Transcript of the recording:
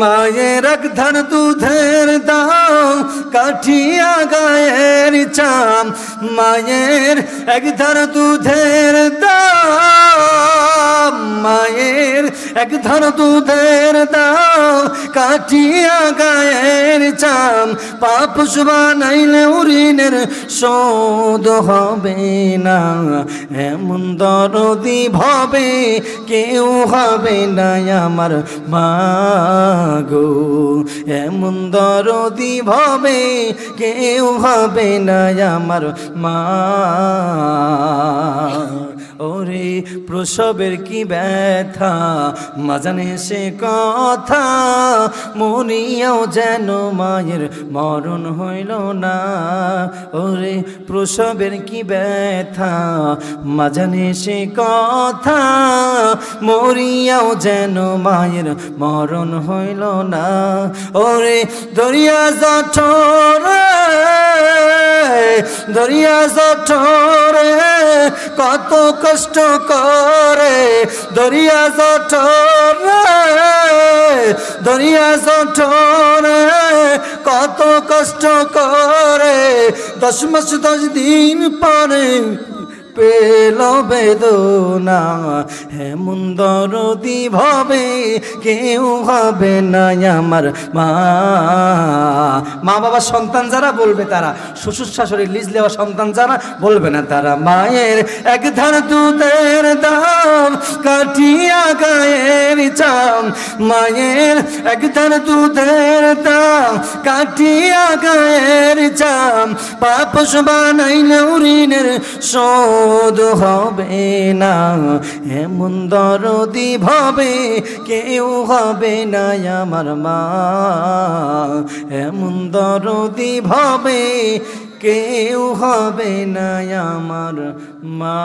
মায়ের এক ধার দুধের দাম কাঠিয়া গায়ের চাম, মায়ের এক ধার দুধের দাম, মায়ের এক ধার দুধের দাম কাঠিয়া গায়ের চাম, পাপ বানাইলে ঋণের শোধ হবে না, এমন দরদি ভাবে কেউ হবে না আমার মা গো, এমন দরদি ভাবে কেউ হবে না আমার মা। ওরে প্রসবের কি ব্যথা মা জানে সে কথা, মরিয়াও যেন মায়ের মরণ হইল না। ওরে প্রসবের কি ব্যথা মা জানে সে কথা, মরিয়াও যেন মায়ের মরণ হইল না। ওরে দরিয়া জঠরে, দরিয়া জঠরে কত কষ্ট করে, দরিয়া জঠরে, দরিয়া জঠরে কত কষ্ট করে, 10 মাস 10 দিন পরে পেল বেদনা, এমন দরদি ভাবে কেউ হবে না আমার মা। মা বাবা সন্তান যারা বলবে তারা, শ্বশুর শাশুড়ি লিজ দেওয়া সন্তান যারা বলবে না তারা। মায়ের এক ধার দুধের দাম কাঠিয়া গায়ের চাম, মায়ের এক ধার দুধের দাম কাঠিয়া গায়ের চাম, পাপ বানাইলে ঋণের শোধ হবে না, এমন দরদি ভাবে কেউ হবে না আমার মা, এমন দরদি ভাবে কেউ হবে না আমার মা।